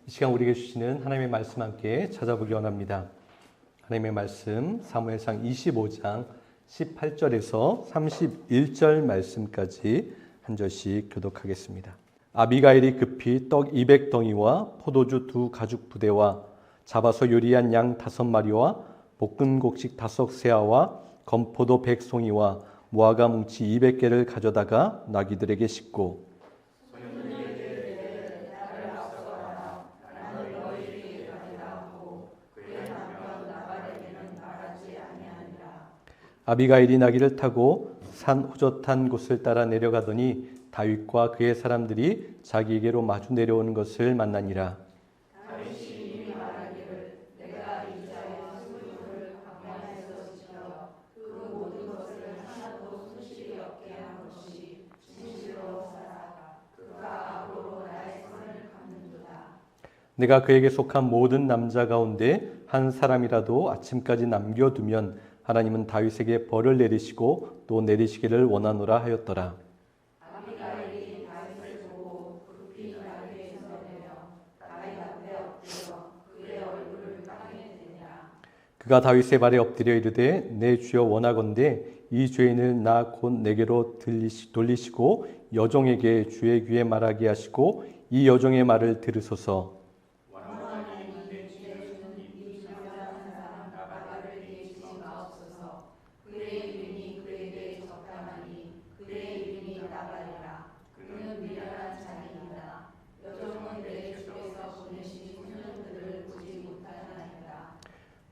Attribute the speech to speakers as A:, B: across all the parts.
A: 이 시간 우리에게 주시는 하나님의 말씀 함께 찾아보기 원합니다. 하나님의 말씀 사무엘상 25장 18절에서 31절 말씀까지 한 절씩 교독하겠습니다. 아비가일이 급히 떡 200덩이와 포도주 2가죽 부대와 잡아서 요리한 양 5마리와 볶은 곡식 5세아와 건포도 100송이와 무화과 뭉치 200개를 가져다가 나귀들에게 싣고 아비가일이 나귀를 타고 산 호젓한 곳을 따라 내려가더니 다윗과 그의 사람들이 자기에게로 마주 내려오는 것을 만나니라.
B: 다윗이 이미 말하기를 내가 이 자의 수고를 광야에서 지켜 그 모든 것을 하나도 손실이 없게 한 것이 진실로 살아 그가 앞으로 나의 손을 갚는도다.
A: 내가 그에게 속한 모든 남자 가운데 한 사람이라도 아침까지 남겨두면 하나님은 다윗에게 벌을 내리시고 또 내리시기를 원하노라 하였더라.
B: 아비가일이 다윗을 보고 급히 나귀에서 내려 다윗 앞에 엎드려 그의 얼굴을 땅에 대니라.
A: 그가 다윗의 발에 엎드려 이르되 내 주여 원하건대 이 죄인을 나 곧 내게로 돌리시고 여종에게 주의 귀에 말하게 하시고 이 여종의 말을 들으소서.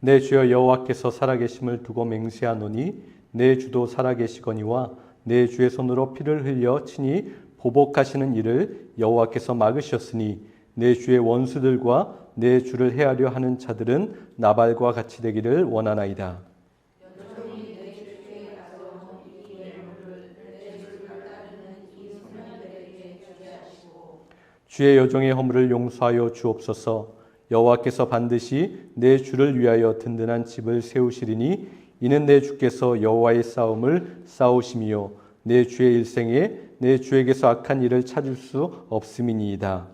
A: 내 주여 여호와께서 살아계심을 두고 맹세하노니 내 주도 살아계시거니와 내 주의 손으로 피를 흘려 친히 보복하시는 일을 여호와께서 막으셨으니 내 주의 원수들과 내 주를 해하려 하는 자들은 나발과 같이 되기를 원하나이다.
B: 여종이 내 주께 가져온 이 예물을 내 주를 따르는 이 소년들에게 주게 하시고
A: 주의 여종의 허물을 용서하여 주옵소서. 여호와께서 반드시 내 주를 위하여 든든한 집을 세우시리니 이는 내 주께서 여호와의 싸움을 싸우심이요 내 주의 일생에 내 주에게서 악한 일을 찾을 수 없음이니이다.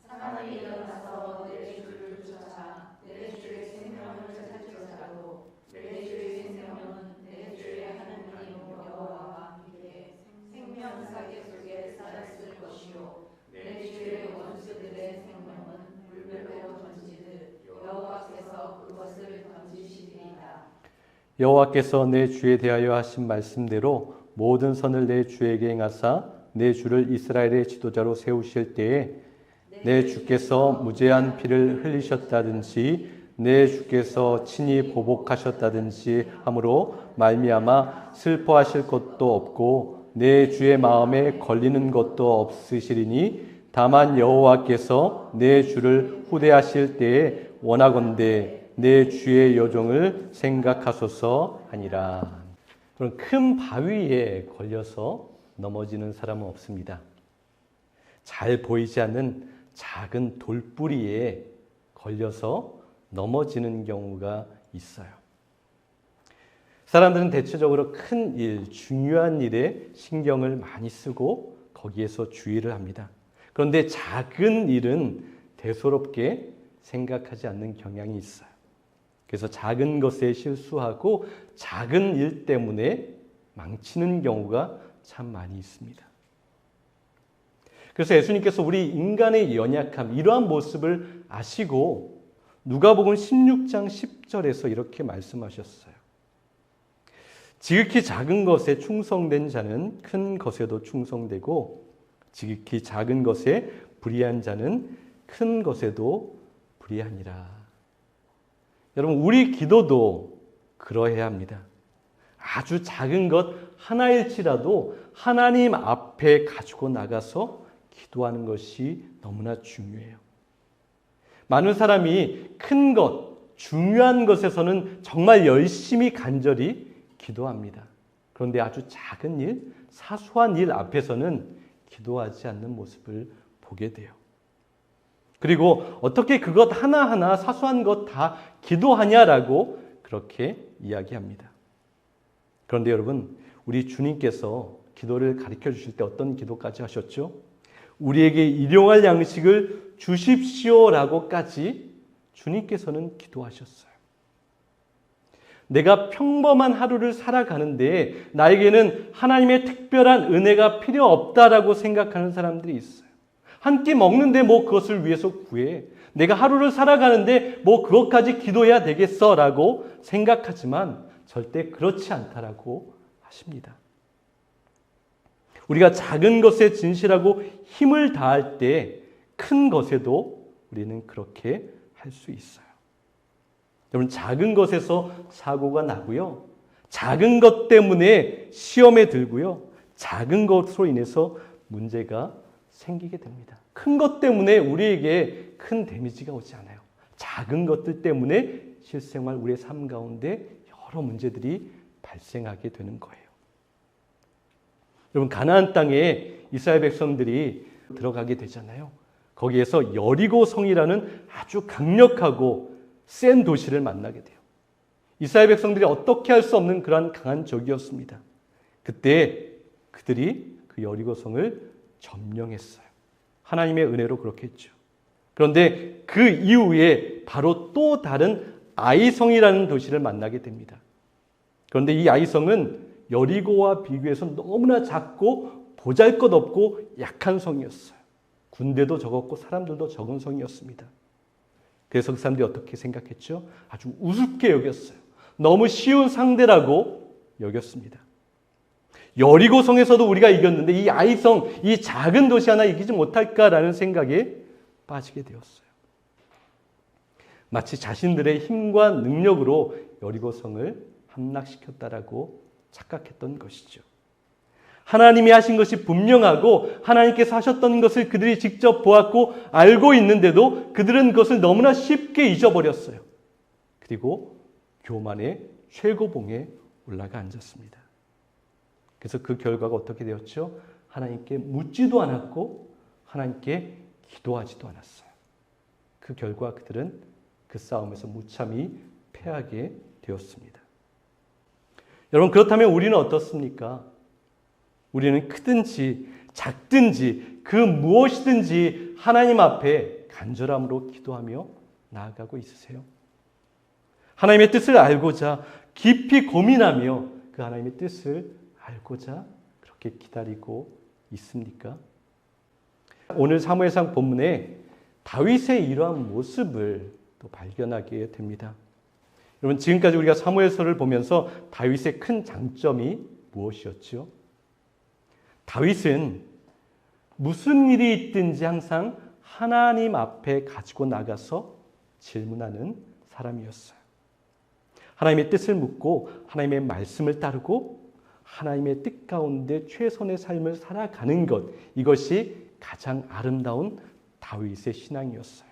B: 사람이 일어나서 내 주를 쫓아 내 주의 생명을 찾으려고 내 주의 생명은 내 주의 하나님 여호와와 함께 생명 사계 속에 살았을 것이요 내 주의 원수들의 생명은 물배로 던지듯 여호와께서 그것을 던지시리이다.
A: 여호와께서 내 주에 대하여 하신 말씀대로 모든 선을 내 주에게 행하사 내 주를 이스라엘의 지도자로 세우실 때에 내 주께서 무죄한 피를 흘리셨다든지 내 주께서 친히 보복하셨다든지 함으로 말미암아 슬퍼하실 것도 없고 내 주의 마음에 걸리는 것도 없으시리니 다만 여호와께서 내 주를 후대하실 때에 원하건대 내 주의 여종을 생각하소서 하니라. 그런 큰 바위에 걸려서 넘어지는 사람은 없습니다. 잘 보이지 않는 작은 돌뿌리에 걸려서 넘어지는 경우가 있어요. 사람들은 대체적으로 큰 일, 중요한 일에 신경을 많이 쓰고 거기에서 주의를 합니다. 그런데 작은 일은 대수롭게 생각하지 않는 경향이 있어요. 그래서 작은 것에 실수하고 작은 일 때문에 망치는 경우가 참 많이 있습니다. 그래서 예수님께서 우리 인간의 연약함, 이러한 모습을 아시고 누가복음 16장 10절에서 이렇게 말씀하셨어요. 지극히 작은 것에 충성된 자는 큰 것에도 충성되고 지극히 작은 것에 불의한 자는 큰 것에도 불의하니라. 여러분, 우리 기도도 그러해야 합니다. 아주 작은 것 하나일지라도 하나님 앞에 가지고 나가서 기도하는 것이 너무나 중요해요. 많은 사람이 큰 것, 중요한 것에서는 정말 열심히 간절히 기도합니다. 그런데 아주 작은 일, 사소한 일 앞에서는 기도하지 않는 모습을 보게 돼요. 그리고 어떻게 그것 하나하나 사소한 것 다 기도하냐라고 그렇게 이야기합니다. 그런데 여러분, 우리 주님께서 기도를 가르쳐 주실 때 어떤 기도까지 하셨죠? 우리에게 일용할 양식을 주십시오라고까지 주님께서는 기도하셨어요. 내가 평범한 하루를 살아가는데 나에게는 하나님의 특별한 은혜가 필요 없다라고 생각하는 사람들이 있어요. 한 끼 먹는데 뭐 그것을 위해서 구해. 내가 하루를 살아가는데 뭐 그것까지 기도해야 되겠어라고 생각하지만 절대 그렇지 않다라고 하십니다. 우리가 작은 것에 진실하고 힘을 다할 때 큰 것에도 우리는 그렇게 할 수 있어요. 여러분, 작은 것에서 사고가 나고요. 작은 것 때문에 시험에 들고요. 작은 것으로 인해서 문제가 생기게 됩니다. 큰 것 때문에 우리에게 큰 데미지가 오지 않아요. 작은 것들 때문에 실생활 우리의 삶 가운데 여러 문제들이 발생하게 되는 거예요. 여러분, 가나안 땅에 이스라엘 백성들이 들어가게 되잖아요. 거기에서 여리고 성이라는 아주 강력하고 센 도시를 만나게 돼요. 이스라엘 백성들이 어떻게 할 수 없는 그러한 강한 적이었습니다. 그때 그들이 그 여리고 성을 점령했어요. 하나님의 은혜로 그렇게 했죠. 그런데 그 이후에 바로 또 다른 아이성이라는 도시를 만나게 됩니다. 그런데 이 아이성은 여리고와 비교해서 너무나 작고 보잘것없고 약한 성이었어요. 군대도 적었고 사람들도 적은 성이었습니다. 그래서 그 사람들이 어떻게 생각했죠? 아주 우습게 여겼어요. 너무 쉬운 상대라고 여겼습니다. 여리고 성에서도 우리가 이겼는데 이 아이성, 이 작은 도시 하나 이기지 못할까라는 생각에 빠지게 되었어요. 마치 자신들의 힘과 능력으로 여리고 성을 함락시켰다라고 착각했던 것이죠. 하나님이 하신 것이 분명하고 하나님께서 하셨던 것을 그들이 직접 보았고 알고 있는데도 그들은 그것을 너무나 쉽게 잊어버렸어요. 그리고 교만의 최고봉에 올라가 앉았습니다. 그래서 그 결과가 어떻게 되었죠? 하나님께 묻지도 않았고 하나님께 기도하지도 않았어요. 그 결과 그들은 그 싸움에서 무참히 패하게 되었습니다. 여러분, 그렇다면 우리는 어떻습니까? 우리는 크든지 작든지 그 무엇이든지 하나님 앞에 간절함으로 기도하며 나아가고 있으세요? 하나님의 뜻을 알고자 깊이 고민하며 그 하나님의 뜻을 알고자 그렇게 기다리고 있습니까? 오늘 사무엘상 본문에 다윗의 이러한 모습을 또 발견하게 됩니다. 여러분, 지금까지 우리가 사무엘서를 보면서 다윗의 큰 장점이 무엇이었죠? 다윗은 무슨 일이 있든지 항상 하나님 앞에 가지고 나가서 질문하는 사람이었어요. 하나님의 뜻을 묻고 하나님의 말씀을 따르고 하나님의 뜻 가운데 최선의 삶을 살아가는 것, 이것이 가장 아름다운 다윗의 신앙이었어요.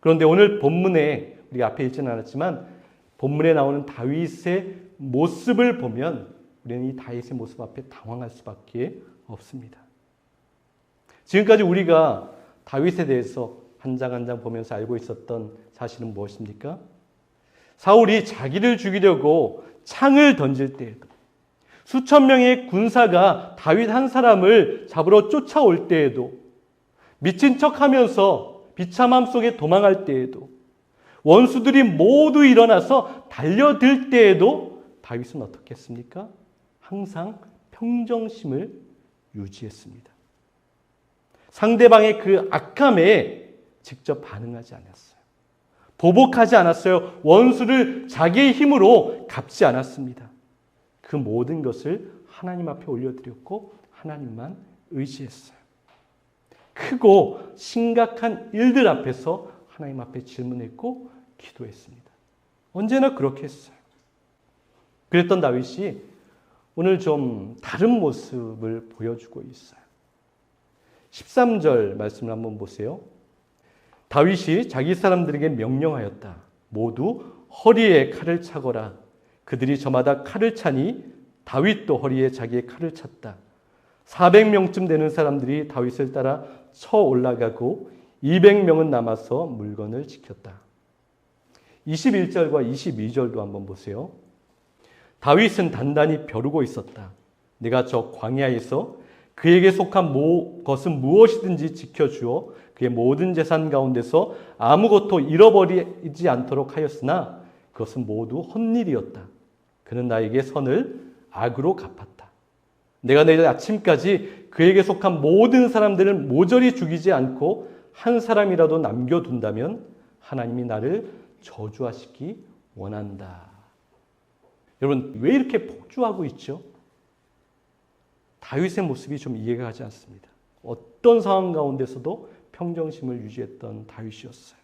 A: 그런데 오늘 본문에 우리가 앞에 읽지는 않았지만 본문에 나오는 다윗의 모습을 보면 우리는 이 다윗의 모습 앞에 당황할 수밖에 없습니다. 지금까지 우리가 다윗에 대해서 한 장 한 장 보면서 알고 있었던 사실은 무엇입니까? 사울이 자기를 죽이려고 창을 던질 때에도, 수천 명의 군사가 다윗 한 사람을 잡으러 쫓아올 때에도, 미친 척하면서 비참함 속에 도망할 때에도, 원수들이 모두 일어나서 달려들 때에도 다윗은 어떻게 했습니까? 항상 평정심을 유지했습니다. 상대방의 그 악함에 직접 반응하지 않았어요. 보복하지 않았어요. 원수를 자기의 힘으로 갚지 않았습니다. 그 모든 것을 하나님 앞에 올려드렸고 하나님만 의지했어요. 크고 심각한 일들 앞에서 하나님 앞에 질문했고 기도했습니다. 언제나 그렇게 했어요. 그랬던 다윗이 오늘 좀 다른 모습을 보여주고 있어요. 13절 말씀을 한번 보세요. 다윗이 자기 사람들에게 명령하였다. 모두 허리에 칼을 차거라. 그들이 저마다 칼을 차니 다윗도 허리에 자기의 칼을 찼다. 400명쯤 되는 사람들이 다윗을 따라 쳐 올라가고 200명은 남아서 물건을 지켰다. 21절과 22절도 한번 보세요. 다윗은 단단히 벼르고 있었다. 내가 저 광야에서 그에게 속한 것은 무엇이든지 지켜주어 그의 모든 재산 가운데서 아무것도 잃어버리지 않도록 하였으나 그것은 모두 헛일이었다. 그는 나에게 선을 악으로 갚았다. 내가 내일 아침까지 그에게 속한 모든 사람들을 모조리 죽이지 않고 한 사람이라도 남겨둔다면 하나님이 나를 저주하시기 원한다. 여러분, 왜 이렇게 폭주하고 있죠? 다윗의 모습이 좀 이해가 가지 않습니다. 어떤 상황 가운데서도 평정심을 유지했던 다윗이었어요.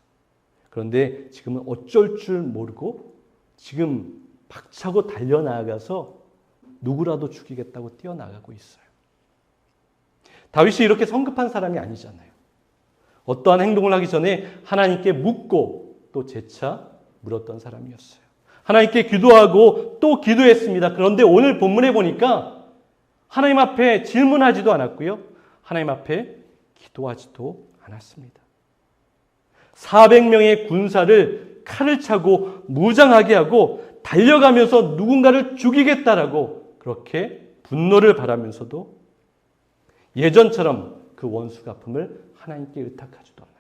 A: 그런데 지금은 어쩔 줄 모르고 지금 박차고 달려나가서 누구라도 죽이겠다고 뛰어나가고 있어요. 다윗이 이렇게 성급한 사람이 아니잖아요. 어떠한 행동을 하기 전에 하나님께 묻고 또 재차 물었던 사람이었어요. 하나님께 기도하고 또 기도했습니다. 그런데 오늘 본문에 보니까 하나님 앞에 질문하지도 않았고요. 하나님 앞에 기도하지도 않았습니다. 400명의 군사를 칼을 차고 무장하게 하고 달려가면서 누군가를 죽이겠다라고 그렇게 분노를 바라면서도 예전처럼 그 원수 갚음을 하나님께 의탁하지도 않아요.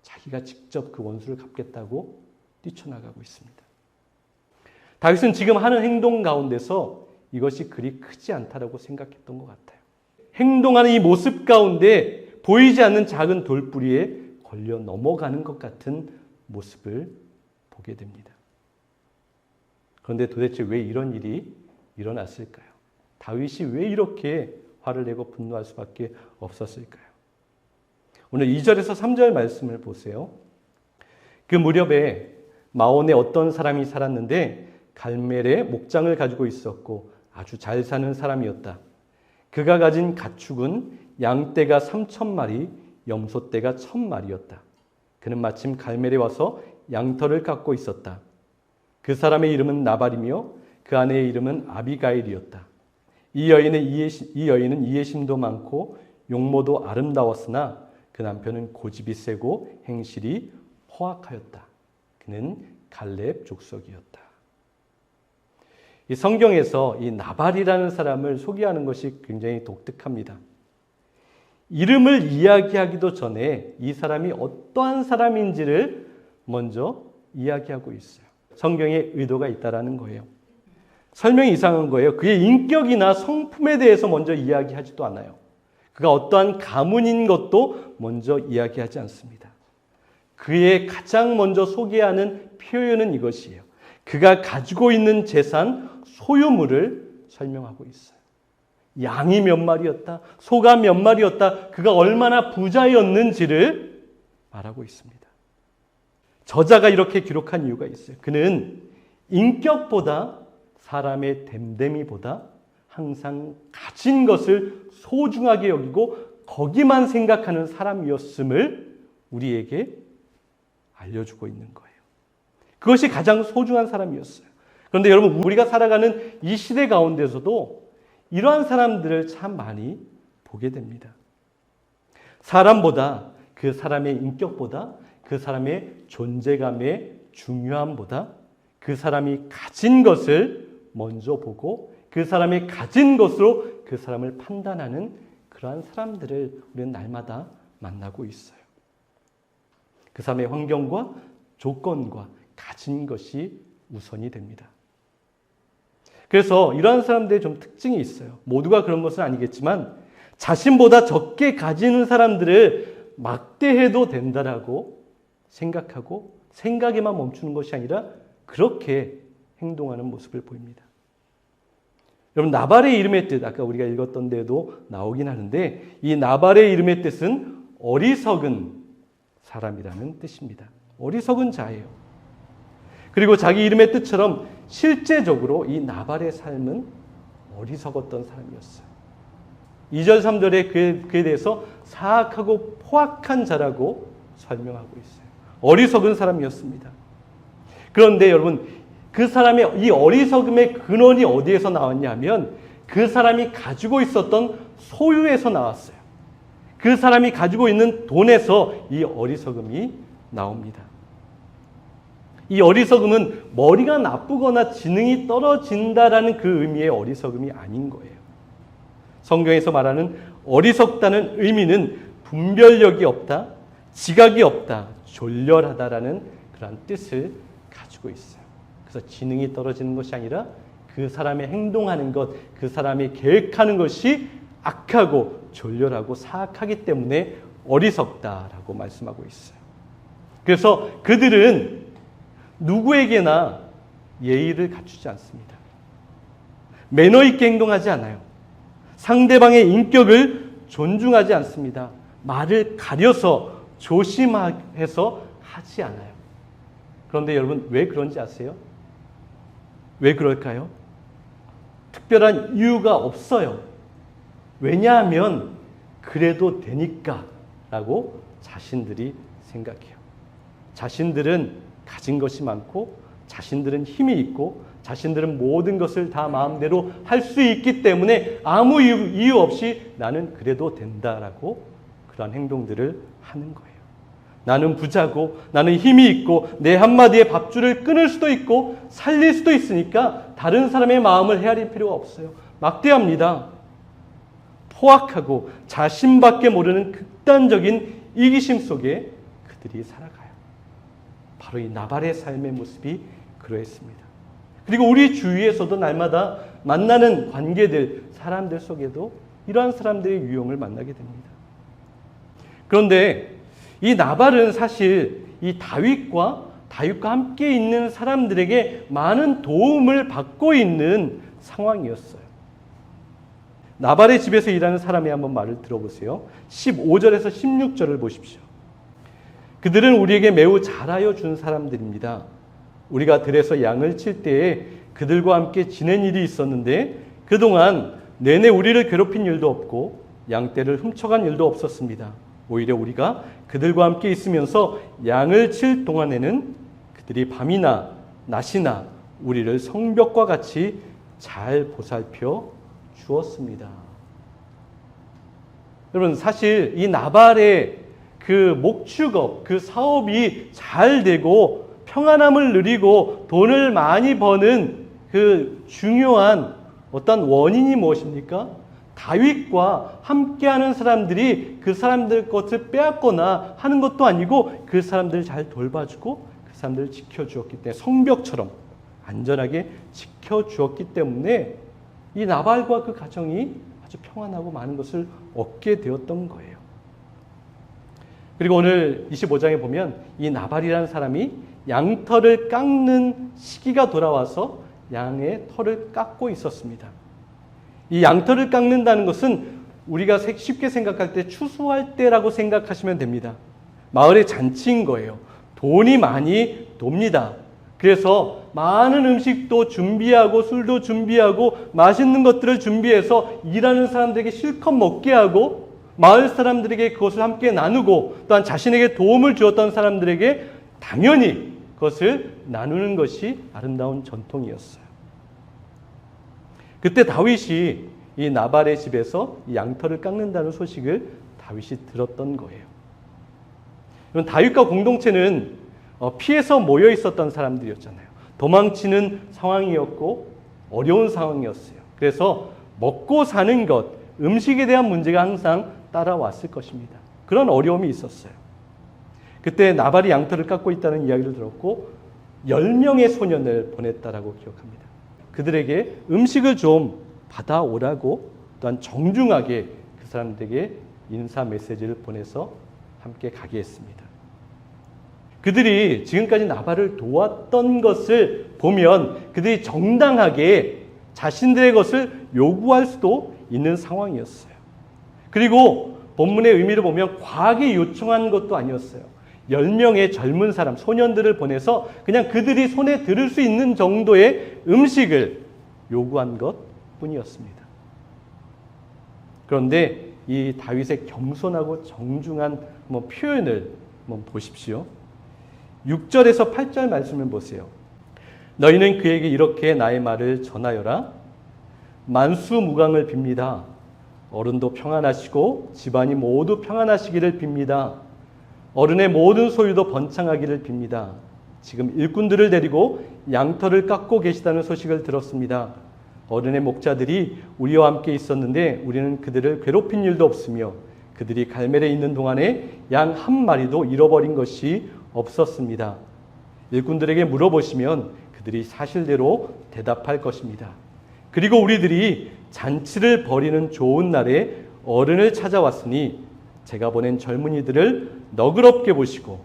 A: 자기가 직접 그 원수를 갚겠다고 뛰쳐나가고 있습니다. 다윗은 지금 하는 행동 가운데서 이것이 그리 크지 않다라고 생각했던 것 같아요. 행동하는 이 모습 가운데 보이지 않는 작은 돌뿌리에 걸려 넘어가는 것 같은 모습을 보게 됩니다. 그런데 도대체 왜 이런 일이 일어났을까요? 다윗이 왜 이렇게 화를 내고 분노할 수밖에 없었을까요? 오늘 2절에서 3절 말씀을 보세요. 그 무렵에 마온에 어떤 사람이 살았는데 갈멜의 목장을 가지고 있었고 아주 잘 사는 사람이었다. 그가 가진 가축은 양떼가 3,000마리, 염소떼가 1,000마리였다. 그는 마침 갈멜에 와서 양털을 깎고 있었다. 그 사람의 이름은 나발이며 그 아내의 이름은 아비가일이었다. 이 여인은 이해심도 많고 용모도 아름다웠으나 그 남편은 고집이 세고 행실이 포악하였다. 그는 갈렙 족속이었다. 이 성경에서 이 나발이라는 사람을 소개하는 것이 굉장히 독특합니다. 이름을 이야기하기도 전에 이 사람이 어떠한 사람인지를 먼저 이야기하고 있어요. 성경에 의도가 있다라는 거예요. 설명이 이상한 거예요. 그의 인격이나 성품에 대해서 먼저 이야기하지도 않아요. 그가 어떠한 가문인 것도 먼저 이야기하지 않습니다. 그의 가장 먼저 소개하는 표현은 이것이에요. 그가 가지고 있는 재산, 소유물을 설명하고 있어요. 양이 몇 마리였다, 소가 몇 마리였다, 그가 얼마나 부자였는지를 말하고 있습니다. 저자가 이렇게 기록한 이유가 있어요. 그는 인격보다 사람의 됨됨이보다 항상 가진 것을 소중하게 여기고 거기만 생각하는 사람이었음을 우리에게 알려주고 있는 거예요. 그것이 가장 소중한 사람이었어요. 그런데 여러분, 우리가 살아가는 이 시대 가운데서도 이러한 사람들을 참 많이 보게 됩니다. 사람보다, 그 사람의 인격보다, 그 사람의 존재감의 중요함보다 그 사람이 가진 것을 먼저 보고 그 사람이 가진 것으로 그 사람을 판단하는 그러한 사람들을 우리는 날마다 만나고 있어요. 그 사람의 환경과 조건과 가진 것이 우선이 됩니다. 그래서 이러한 사람들의 좀 특징이 있어요. 모두가 그런 것은 아니겠지만 자신보다 적게 가지는 사람들을 막대해도 된다라고 생각하고 생각에만 멈추는 것이 아니라 그렇게 행동하는 모습을 보입니다. 여러분, 나발의 이름의 뜻, 아까 우리가 읽었던 데도 나오긴 하는데 이 나발의 이름의 뜻은 어리석은 사람이라는 뜻입니다. 어리석은 자예요. 그리고 자기 이름의 뜻처럼 실제적으로 이 나발의 삶은 어리석었던 사람이었어요. 2절 3절에 그에 대해서 사악하고 포악한 자라고 설명하고 있어요. 어리석은 사람이었습니다. 그런데 여러분, 그 사람의 이 어리석음의 근원이 어디에서 나왔냐면 그 사람이 가지고 있었던 소유에서 나왔어요. 그 사람이 가지고 있는 돈에서 이 어리석음이 나옵니다. 이 어리석음은 머리가 나쁘거나 지능이 떨어진다라는 그 의미의 어리석음이 아닌 거예요. 성경에서 말하는 어리석다는 의미는 분별력이 없다, 지각이 없다, 졸렬하다라는 그런 뜻을 가지고 있어요. 그래서 지능이 떨어지는 것이 아니라 그 사람의 행동하는 것, 그 사람이 계획하는 것이 악하고 졸렬하고 사악하기 때문에 어리석다라고 말씀하고 있어요. 그래서 그들은 누구에게나 예의를 갖추지 않습니다. 매너 있게 행동하지 않아요. 상대방의 인격을 존중하지 않습니다. 말을 가려서 조심해서 하지 않아요. 그런데 여러분 왜 그런지 아세요? 왜 그럴까요? 특별한 이유가 없어요. 왜냐하면 그래도 되니까 라고 자신들이 생각해요. 자신들은 가진 것이 많고 자신들은 힘이 있고 자신들은 모든 것을 다 마음대로 할 수 있기 때문에 아무 이유 없이 나는 그래도 된다라고 그런 행동들을 하는 거예요. 나는 부자고 나는 힘이 있고 내 한마디에 밥줄을 끊을 수도 있고 살릴 수도 있으니까 다른 사람의 마음을 헤아릴 필요가 없어요. 막대합니다. 포악하고 자신밖에 모르는 극단적인 이기심 속에 그들이 살아가요. 바로 이 나발의 삶의 모습이 그러했습니다. 그리고 우리 주위에서도 날마다 만나는 관계들, 사람들 속에도 이러한 사람들의 유형을 만나게 됩니다. 그런데 이 나발은 사실 이 다윗과 함께 있는 사람들에게 많은 도움을 받고 있는 상황이었어요. 나발의 집에서 일하는 사람의 한번 말을 들어보세요. 15절에서 16절을 보십시오. 그들은 우리에게 매우 잘하여 준 사람들입니다. 우리가 들에서 양을 칠 때에 그들과 함께 지낸 일이 있었는데 그동안 내내 우리를 괴롭힌 일도 없고 양떼를 훔쳐간 일도 없었습니다. 오히려 우리가 그들과 함께 있으면서 양을 칠 동안에는 그들이 밤이나 낮이나 우리를 성벽과 같이 잘 보살펴 주었습니다. 여러분 사실 이 나발의 그 목축업, 그 사업이 잘 되고 평안함을 누리고 돈을 많이 버는 그 중요한 어떤 원인이 무엇입니까? 다윗과 함께하는 사람들이 그 사람들 것을 빼앗거나 하는 것도 아니고 그 사람들을 잘 돌봐주고 그 사람들을 지켜주었기 때문에 성벽처럼 안전하게 지켜주었기 때문에 이 나발과 그 가정이 아주 평안하고 많은 것을 얻게 되었던 거예요. 그리고 오늘 25장에 보면 이 나발이라는 사람이 양털을 깎는 시기가 돌아와서 양의 털을 깎고 있었습니다. 이 양털을 깎는다는 것은 우리가 쉽게 생각할 때 추수할 때라고 생각하시면 됩니다. 마을의 잔치인 거예요. 돈이 많이 돕니다. 그래서 많은 음식도 준비하고 술도 준비하고 맛있는 것들을 준비해서 일하는 사람들에게 실컷 먹게 하고 마을 사람들에게 그것을 함께 나누고 또한 자신에게 도움을 주었던 사람들에게 당연히 그것을 나누는 것이 아름다운 전통이었어요. 그때 다윗이 이 나발의 집에서 이 양털을 깎는다는 소식을 다윗이 들었던 거예요. 다윗과 공동체는 피해서 모여 있었던 사람들이었잖아요. 도망치는 상황이었고 어려운 상황이었어요. 그래서 먹고 사는 것, 음식에 대한 문제가 항상 따라왔을 것입니다. 그런 어려움이 있었어요. 그때 나발이 양털을 깎고 있다는 이야기를 들었고 10명의 소년을 보냈다라고 기억합니다. 그들에게 음식을 좀 받아오라고 또한 정중하게 그 사람들에게 인사 메시지를 보내서 함께 가게 했습니다. 그들이 지금까지 나발을 도왔던 것을 보면 그들이 정당하게 자신들의 것을 요구할 수도 있는 상황이었어요. 그리고 본문의 의미를 보면 과하게 요청한 것도 아니었어요. 10명의 젊은 사람, 소년들을 보내서 그냥 그들이 손에 들을 수 있는 정도의 음식을 요구한 것 뿐이었습니다. 그런데 이 다윗의 겸손하고 정중한 표현을 한번 보십시오. 6절에서 8절 말씀을 보세요. 너희는 그에게 이렇게 나의 말을 전하여라. 만수무강을 빕니다. 어른도 평안하시고 집안이 모두 평안하시기를 빕니다. 어른의 모든 소유도 번창하기를 빕니다. 지금 일꾼들을 데리고 양털을 깎고 계시다는 소식을 들었습니다. 어른의 목자들이 우리와 함께 있었는데 우리는 그들을 괴롭힌 일도 없으며 그들이 갈멜에 있는 동안에 양 한 마리도 잃어버린 것이 없었습니다. 일꾼들에게 물어보시면 그들이 사실대로 대답할 것입니다. 그리고 우리들이 잔치를 벌이는 좋은 날에 어른을 찾아왔으니 제가 보낸 젊은이들을 너그럽게 보시고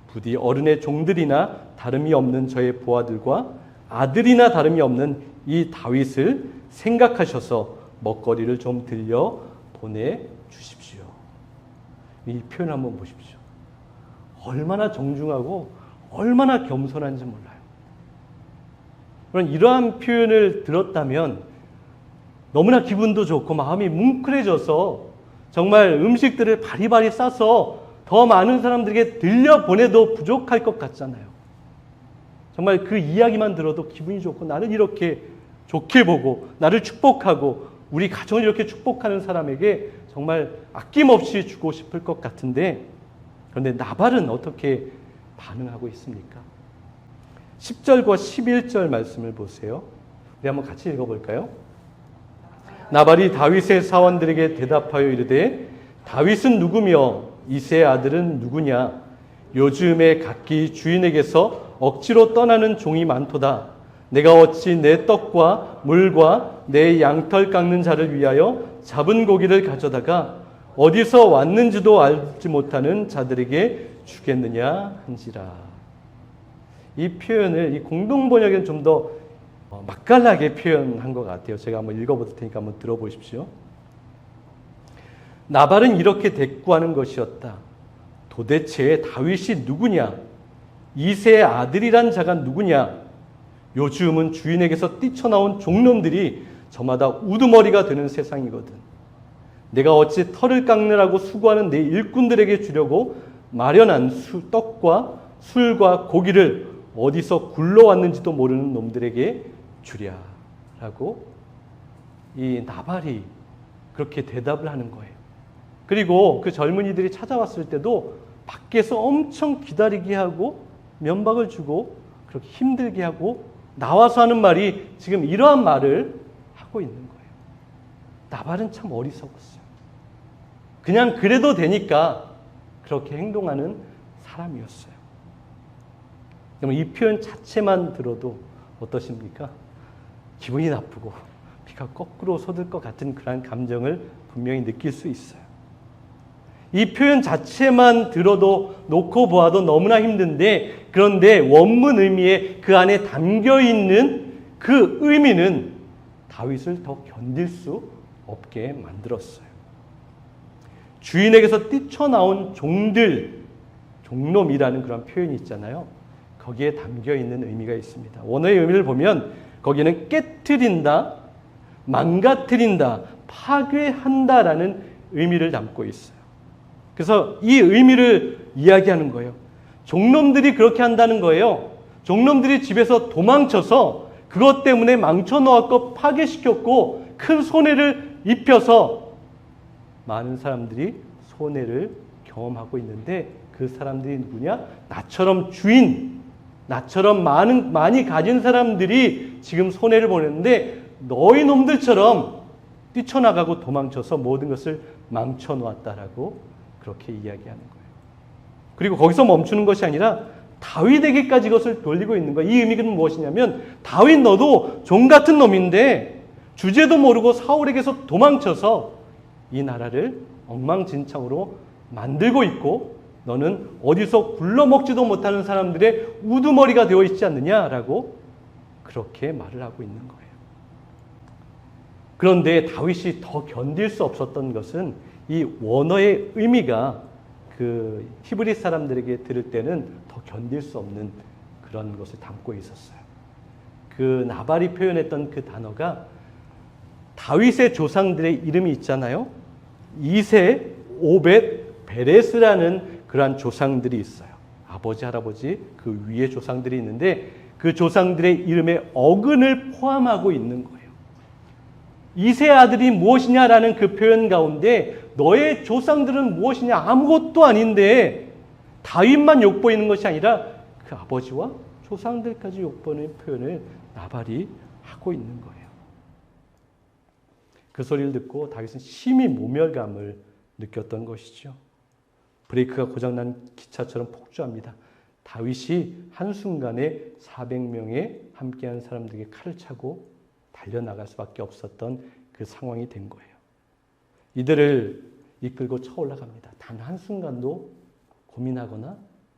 A: 부디 어른의 종들이나 다름이 없는 저의 부하들과 아들이나 다름이 없는 이 다윗을 생각하셔서 먹거리를 좀 들려 보내주십시오. 이 표현 한번 보십시오. 얼마나 정중하고 얼마나 겸손한지 몰라요. 그런 이러한 표현을 들었다면 너무나 기분도 좋고 마음이 뭉클해져서 정말 음식들을 바리바리 싸서 더 많은 사람들에게 들려보내도 부족할 것 같잖아요. 정말 그 이야기만 들어도 기분이 좋고 나를 이렇게 좋게 보고 나를 축복하고 우리 가정을 이렇게 축복하는 사람에게 정말 아낌없이 주고 싶을 것 같은데 그런데 나발은 어떻게 반응하고 있습니까? 10절과 11절 말씀을 보세요. 우리 한번 같이 읽어볼까요? 나발이 다윗의 사원들에게 대답하여 이르되 다윗은 누구며 이새의 아들은 누구냐? 요즘에 각기 주인에게서 억지로 떠나는 종이 많도다. 내가 어찌 내 떡과 물과 내 양털 깎는 자를 위하여 잡은 고기를 가져다가 어디서 왔는지도 알지 못하는 자들에게 주겠느냐 한지라. 이 표현을 이 공동번역에는 좀 더 맛깔나게 표현한 것 같아요. 제가 한번 읽어볼 테니까 한번 들어보십시오. 나발은 이렇게 대꾸하는 것이었다. 도대체 다윗이 누구냐? 이새의 아들이란 자가 누구냐? 요즘은 주인에게서 뛰쳐나온 종놈들이 저마다 우두머리가 되는 세상이거든. 내가 어찌 털을 깎느라고 수고하는 내 일꾼들에게 주려고 마련한 떡과 술과 고기를 어디서 굴러왔는지도 모르는 놈들에게 주랴 라고 이 나발이 그렇게 대답을 하는 거예요. 그리고 그 젊은이들이 찾아왔을 때도 밖에서 엄청 기다리게 하고 면박을 주고 그렇게 힘들게 하고 나와서 하는 말이 지금 이러한 말을 하고 있는 거예요. 나발은 참 어리석었어요. 그냥 그래도 되니까 그렇게 행동하는 사람이었어요. 이 표현 자체만 들어도 어떠십니까? 기분이 나쁘고 피가 거꾸로 솟을 것 같은 그런 감정을 분명히 느낄 수 있어요. 이 표현 자체만 들어도 놓고 보아도 너무나 힘든데 그런데 원문 의미에 그 안에 담겨있는 그 의미는 다윗을 더 견딜 수 없게 만들었어요. 주인에게서 뛰쳐나온 종들, 종놈이라는 그런 표현이 있잖아요. 거기에 담겨있는 의미가 있습니다. 원어의 의미를 보면 거기는 깨트린다, 망가뜨린다, 파괴한다라는 의미를 담고 있어요. 그래서 이 의미를 이야기하는 거예요. 종놈들이 그렇게 한다는 거예요. 종놈들이 집에서 도망쳐서 그것 때문에 망쳐놓았고 파괴시켰고 큰 손해를 입혀서 많은 사람들이 손해를 경험하고 있는데 그 사람들이 누구냐? 나처럼 주인, 나처럼 많이 가진 사람들이 지금 손해를 보냈는데 너희 놈들처럼 뛰쳐나가고 도망쳐서 모든 것을 망쳐놓았다라고 그렇게 이야기하는 거예요. 그리고 거기서 멈추는 것이 아니라 다윗에게까지 이것을 돌리고 있는 거예요. 이 의미는 무엇이냐면 다윗 너도 종 같은 놈인데 주제도 모르고 사울에게서 도망쳐서 이 나라를 엉망진창으로 만들고 있고 너는 어디서 굴러먹지도 못하는 사람들의 우두머리가 되어 있지 않느냐라고 그렇게 말을 하고 있는 거예요. 그런데 다윗이 더 견딜 수 없었던 것은 이 원어의 의미가 그 히브리 사람들에게 들을 때는 더 견딜 수 없는 그런 것을 담고 있었어요. 그 나발이 표현했던 그 단어가 다윗의 조상들의 이름이 있잖아요. 이새, 오벳, 베레스라는 그러한 조상들이 있어요. 아버지, 할아버지 그 위에 조상들이 있는데 그 조상들의 이름에 어근을 포함하고 있는 거예요. 이새 아들이 무엇이냐라는 그 표현 가운데 너의 조상들은 무엇이냐 아무것도 아닌데 다윗만 욕보이는 것이 아니라 그 아버지와 조상들까지 욕보는 표현을 나발이 하고 있는 거예요. 그 소리를 듣고 다윗은 심히 모멸감을 느꼈던 것이죠. 브레이크가 고장난 기차처럼 폭주합니다. 다윗이 한순간에 400명의 함께한 사람들에게 칼을 차고 달려나갈 수밖에 없었던 그 상황이 된 거예요. 이들을 이끌고 쳐올라갑니다. 단 한순간도 고민하거나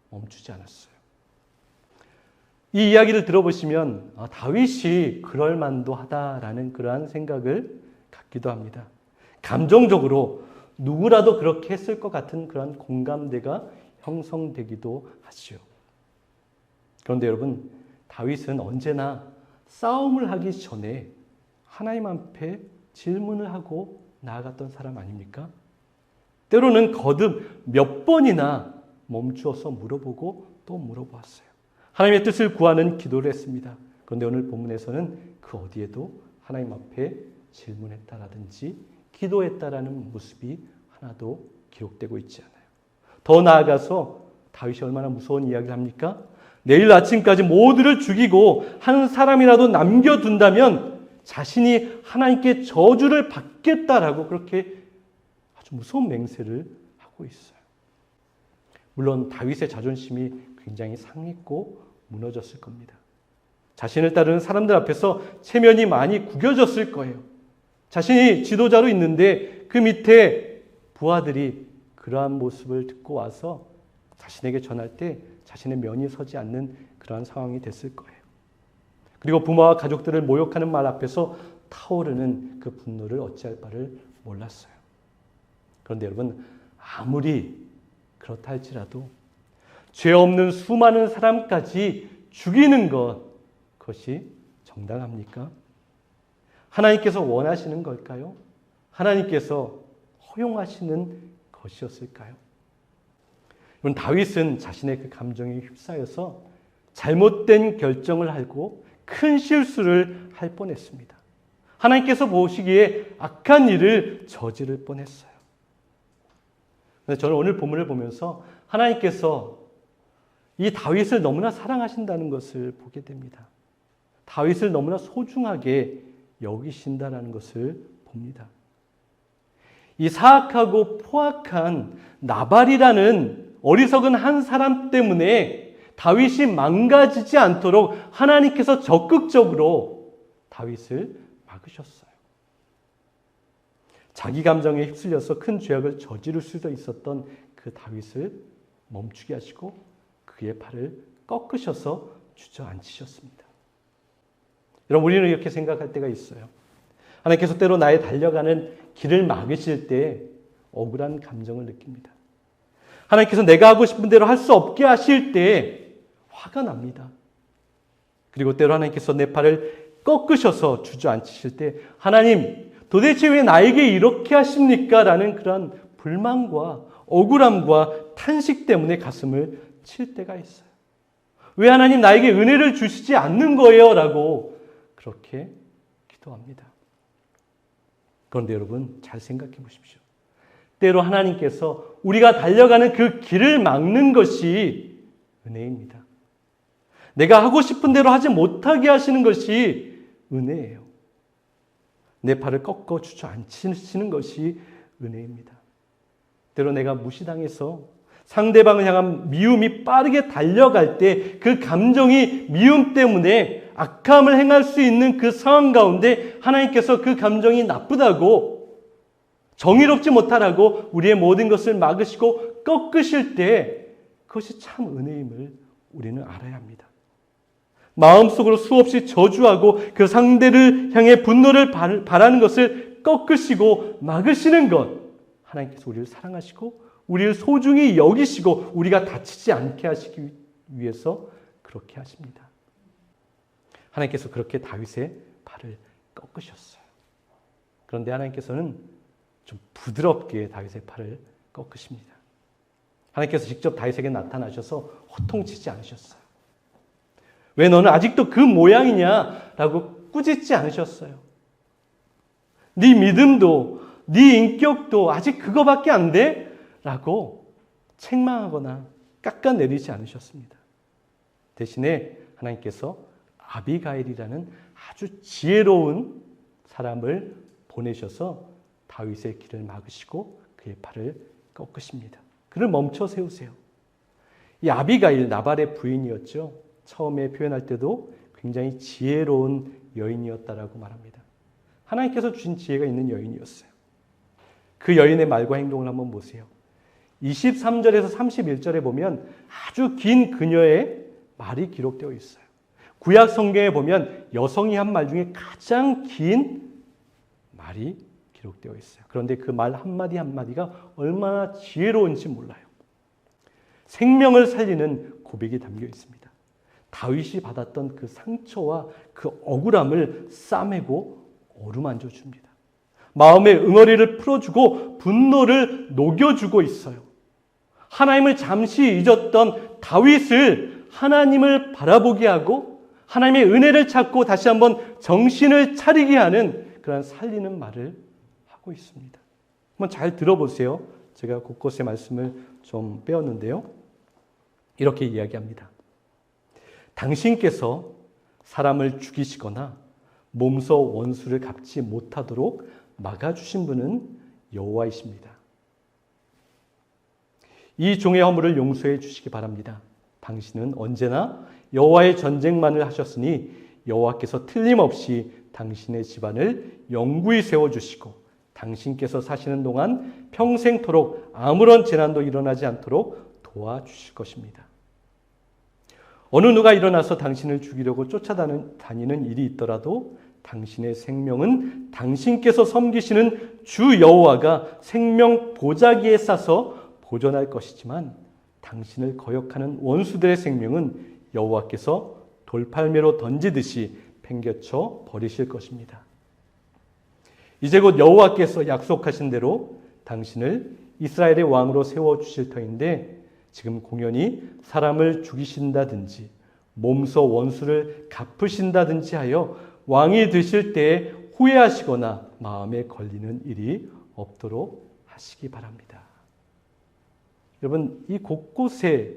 A: 멈추지 않았어요. 이 이야기를 들어보시면 다윗이 그럴만도 하다라는 그러한 생각을 갖기도 합니다. 감정적으로 누구라도 그렇게 했을 것 같은 그런 공감대가 형성되기도 하지요. 그런데 여러분, 다윗은 언제나 싸움을 하기 전에 하나님 앞에 질문을 하고 나아갔던 사람 아닙니까? 때로는 거듭 몇 번이나 멈추어서 물어보고 또 물어보았어요. 하나님의 뜻을 구하는 기도를 했습니다. 그런데 오늘 본문에서는 그 어디에도 하나님 앞에 질문했다라든지 기도했다라는 모습이 하나도 기록되고 있지 않아요. 더 나아가서 다윗이 얼마나 무서운 이야기를 합니까? 내일 아침까지 모두를 죽이고 한 사람이라도 남겨둔다면 자신이 하나님께 저주를 받겠다라고 그렇게 아주 무서운 맹세를 하고 있어요. 물론 다윗의 자존심이 굉장히 상했고 무너졌을 겁니다. 자신을 따르는 사람들 앞에서 체면이 많이 구겨졌을 거예요. 자신이 지도자로 있는데 그 밑에 부하들이 그러한 모습을 듣고 와서 자신에게 전할 때 자신의 면이 서지 않는 그러한 상황이 됐을 거예요. 그리고 부모와 가족들을 모욕하는 말 앞에서 타오르는 그 분노를 어찌할 바를 몰랐어요. 그런데 여러분, 아무리 그렇다 할지라도 죄 없는 수많은 사람까지 죽이는 그것이 정당합니까? 하나님께서 원하시는 걸까요? 하나님께서 허용하시는 것이었을까요? 여러분, 다윗은 자신의 그 감정에 휩싸여서 잘못된 결정을 하고 큰 실수를 할 뻔했습니다. 하나님께서 보시기에 악한 일을 저지를 뻔했어요. 그런데 저는 오늘 본문을 보면서 하나님께서 이 다윗을 너무나 사랑하신다는 것을 보게 됩니다. 다윗을 너무나 소중하게 여기신다는 것을 봅니다. 이 사악하고 포악한 나발이라는 어리석은 한 사람 때문에 다윗이 망가지지 않도록 하나님께서 적극적으로 다윗을 막으셨어요. 자기 감정에 휩쓸려서 큰 죄악을 저지를 수도 있었던 그 다윗을 멈추게 하시고 그의 팔을 꺾으셔서 주저앉히셨습니다. 여러분, 우리는 이렇게 생각할 때가 있어요. 하나님께서 때로 나의 달려가는 길을 막으실 때 억울한 감정을 느낍니다. 하나님께서 내가 하고 싶은 대로 할 수 없게 하실 때 화가 납니다. 그리고 때로 하나님께서 내 팔을 꺾으셔서 주저앉히실 때 하나님, 도대체 왜 나에게 이렇게 하십니까? 라는 그런 불만과 억울함과 탄식 때문에 가슴을 칠 때가 있어요. 왜 하나님 나에게 은혜를 주시지 않는 거예요? 라고 그렇게 기도합니다. 그런데 여러분, 잘 생각해 보십시오. 때로 하나님께서 우리가 달려가는 그 길을 막는 것이 은혜입니다. 내가 하고 싶은 대로 하지 못하게 하시는 것이 은혜예요. 내 팔을 꺾어 주저앉히시는 것이 은혜입니다. 때로 내가 무시당해서 상대방을 향한 미움이 빠르게 달려갈 때 그 감정이 미움 때문에 악함을 행할 수 있는 그 상황 가운데 하나님께서 그 감정이 나쁘다고 정의롭지 못하라고 우리의 모든 것을 막으시고 꺾으실 때 그것이 참 은혜임을 우리는 알아야 합니다. 마음속으로 수없이 저주하고 그 상대를 향해 분노를 바라는 것을 꺾으시고 막으시는 것, 하나님께서 우리를 사랑하시고 우리를 소중히 여기시고 우리가 다치지 않게 하시기 위해서 그렇게 하십니다. 하나님께서 그렇게 다윗의 발을 꺾으셨어요. 그런데 하나님께서는 좀 부드럽게 다윗의 팔을 꺾으십니다. 하나님께서 직접 다윗에게 나타나셔서 호통치지 않으셨어요. 왜 너는 아직도 그 모양이냐라고 꾸짖지 않으셨어요. 네 믿음도 네 인격도 아직 그거밖에 안 돼? 라고 책망하거나 깎아내리지 않으셨습니다. 대신에 하나님께서 아비가일이라는 아주 지혜로운 사람을 보내셔서 다윗의 길을 막으시고 그의 팔을 꺾으십니다. 그를 멈춰 세우세요. 이 아비가일, 나발의 부인이었죠. 처음에 표현할 때도 굉장히 지혜로운 여인이었다라고 말합니다. 하나님께서 주신 지혜가 있는 여인이었어요. 그 여인의 말과 행동을 한번 보세요. 23절에서 31절에 보면 아주 긴 그녀의 말이 기록되어 있어요. 구약 성경에 보면 여성이 한 말 중에 가장 긴 말이 기록되어 있어요. 그런데 그 말 한마디 한마디가 얼마나 지혜로운지 몰라요. 생명을 살리는 고백이 담겨 있습니다. 다윗이 받았던 그 상처와 그 억울함을 싸매고 어루만져 줍니다. 마음의 응어리를 풀어주고 분노를 녹여주고 있어요. 하나님을 잠시 잊었던 다윗을 하나님을 바라보게 하고 하나님의 은혜를 찾고 다시 한번 정신을 차리게 하는 그런 살리는 말을 하고 있습니다. 한번 잘 들어보세요. 제가 곳곳에 말씀을 좀 빼었는데요. 이렇게 이야기합니다. 당신께서 사람을 죽이시거나 몸소 원수를 갚지 못하도록 막아주신 분은 여호와이십니다. 이 종의 허물을 용서해 주시기 바랍니다. 당신은 언제나 여호와의 전쟁만을 하셨으니 여호와께서 틀림없이 당신의 집안을 영구히 세워주시고 당신께서 사시는 동안 평생토록 아무런 재난도 일어나지 않도록 도와주실 것입니다. 어느 누가 일어나서 당신을 죽이려고 쫓아다니는 일이 있더라도 당신의 생명은 당신께서 섬기시는 주 여호와가 생명 보자기에 싸서 보존할 것이지만 당신을 거역하는 원수들의 생명은 여호와께서 돌팔매로 던지듯이 팽개쳐 버리실 것입니다. 이제 곧 여호와께서 약속하신 대로 당신을 이스라엘의 왕으로 세워주실 터인데 지금 공연히 사람을 죽이신다든지 몸소 원수를 갚으신다든지 하여 왕이 되실 때에 후회하시거나 마음에 걸리는 일이 없도록 하시기 바랍니다. 여러분, 이 곳곳에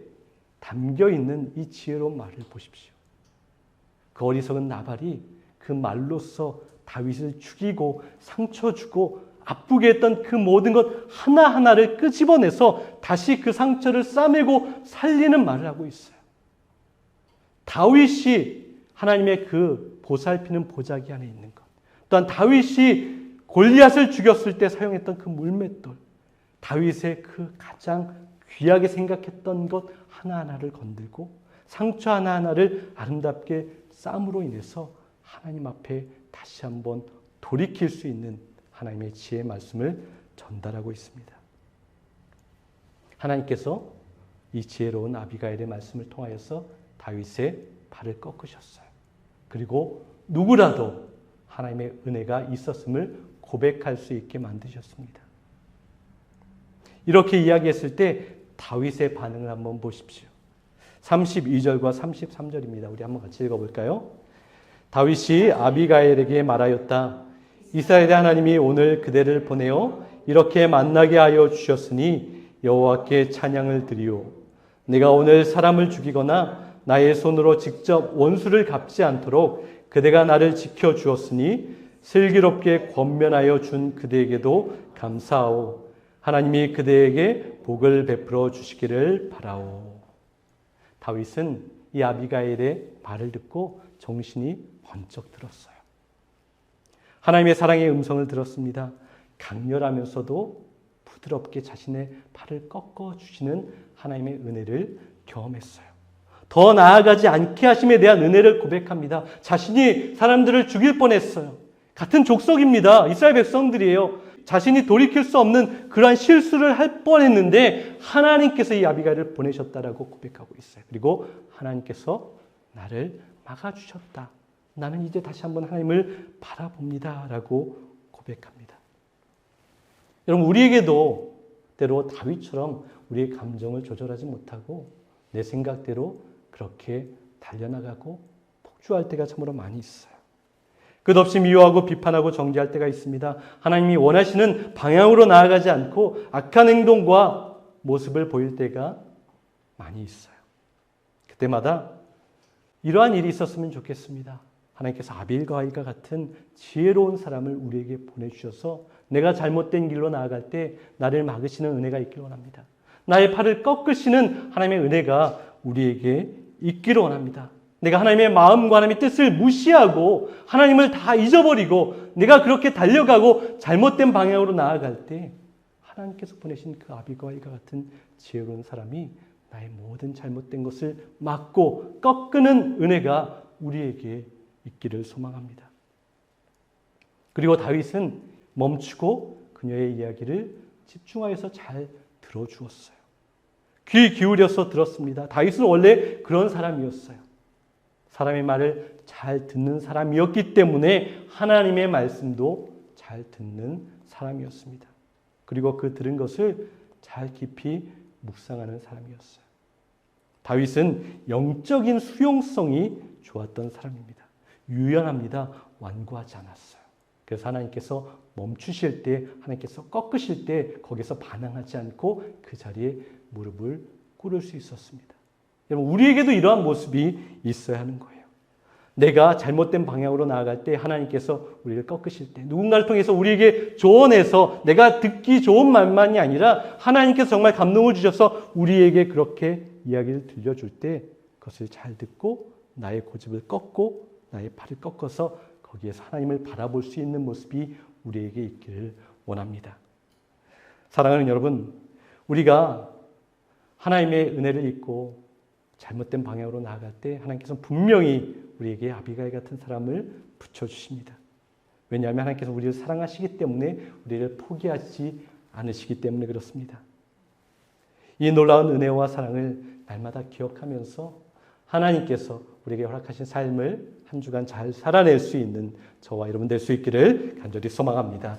A: 담겨있는 이 지혜로운 말을 보십시오. 그 어리석은 나발이 그 말로써 다윗을 죽이고 상처 주고 아프게 했던 그 모든 것 하나하나를 끄집어내서 다시 그 상처를 싸매고 살리는 말을 하고 있어요. 다윗이 하나님의 그 보살피는 보자기 안에 있는 것, 또한 다윗이 골리앗을 죽였을 때 사용했던 그 물맷돌, 다윗의 그 가장 귀하게 생각했던 것 하나하나를 건들고 상처 하나하나를 아름답게 쌈으로 인해서 하나님 앞에 다시 한번 돌이킬 수 있는 하나님의 지혜의 말씀을 전달하고 있습니다. 하나님께서 이 지혜로운 아비가일의 말씀을 통하여서 다윗의 발을 꺾으셨어요. 그리고 누구라도 하나님의 은혜가 있었음을 고백할 수 있게 만드셨습니다. 이렇게 이야기했을 때 다윗의 반응을 한번 보십시오. 32절과 33절입니다. 우리 한번 같이 읽어볼까요? 다윗이 아비가일에게 말하였다. 이스라엘의 하나님이 오늘 그대를 보내어 이렇게 만나게 하여 주셨으니 여호와께 찬양을 드리오. 내가 오늘 사람을 죽이거나 나의 손으로 직접 원수를 갚지 않도록 그대가 나를 지켜주었으니 슬기롭게 권면하여 준 그대에게도 감사하오. 하나님이 그대에게 복을 베풀어 주시기를 바라오. 다윗은 이 아비가일의 말을 듣고 정신이 번쩍 들었어요. 하나님의 사랑의 음성을 들었습니다. 강렬하면서도 부드럽게 자신의 팔을 꺾어주시는 하나님의 은혜를 경험했어요. 더 나아가지 않게 하심에 대한 은혜를 고백합니다. 자신이 사람들을 죽일 뻔했어요. 같은 족속입니다. 이스라엘 백성들이에요. 자신이 돌이킬 수 없는 그러한 실수를 할 뻔했는데 하나님께서 이 아비가일을 보내셨다라고 고백하고 있어요. 그리고 하나님께서 나를 막아주셨다. 나는 이제 다시 한번 하나님을 바라봅니다. 라고 고백합니다. 여러분, 우리에게도 때로 다윗처럼 우리의 감정을 조절하지 못하고 내 생각대로 그렇게 달려나가고 폭주할 때가 참으로 많이 있어요. 끝없이 미워하고 비판하고 정죄할 때가 있습니다. 하나님이 원하시는 방향으로 나아가지 않고 악한 행동과 모습을 보일 때가 많이 있어요. 그때마다 이러한 일이 있었으면 좋겠습니다. 하나님께서 아빌과일과 같은 지혜로운 사람을 우리에게 보내주셔서 내가 잘못된 길로 나아갈 때 나를 막으시는 은혜가 있기를 원합니다. 나의 팔을 꺾으시는 하나님의 은혜가 우리에게 있기를 원합니다. 내가 하나님의 마음과 하나님의 뜻을 무시하고 하나님을 다 잊어버리고 내가 그렇게 달려가고 잘못된 방향으로 나아갈 때 하나님께서 보내신 그 아비과일과 같은 지혜로운 사람이 나의 모든 잘못된 것을 막고 꺾는 은혜가 우리에게 있기를 소망합니다. 그리고 다윗은 멈추고 그녀의 이야기를 집중하여서 잘 들어주었어요. 귀 기울여서 들었습니다. 다윗은 원래 그런 사람이었어요. 사람의 말을 잘 듣는 사람이었기 때문에 하나님의 말씀도 잘 듣는 사람이었습니다. 그리고 그 들은 것을 잘 깊이 묵상하는 사람이었어요. 다윗은 영적인 수용성이 좋았던 사람입니다. 유연합니다. 완고하지 않았어요. 그래서 하나님께서 멈추실 때, 하나님께서 꺾으실 때 거기서 반항하지 않고 그 자리에 무릎을 꿇을 수 있었습니다. 여러분, 우리에게도 이러한 모습이 있어야 하는 거예요. 내가 잘못된 방향으로 나아갈 때 하나님께서 우리를 꺾으실 때 누군가를 통해서 우리에게 조언해서 내가 듣기 좋은 말만이 아니라 하나님께서 정말 감동을 주셔서 우리에게 그렇게 이야기를 들려줄 때 그것을 잘 듣고 나의 고집을 꺾고 나의 팔을 꺾어서 거기에서 하나님을 바라볼 수 있는 모습이 우리에게 있기를 원합니다. 사랑하는 여러분, 우리가 하나님의 은혜를 잊고 잘못된 방향으로 나아갈 때 하나님께서는 분명히 우리에게 아비가일 같은 사람을 붙여주십니다. 왜냐하면 하나님께서 우리를 사랑하시기 때문에 우리를 포기하지 않으시기 때문에 그렇습니다. 이 놀라운 은혜와 사랑을 날마다 기억하면서 하나님께서 우리에게 허락하신 삶을 한 주간 잘 살아낼 수 있는 저와 여러분 될 수 있기를 간절히 소망합니다.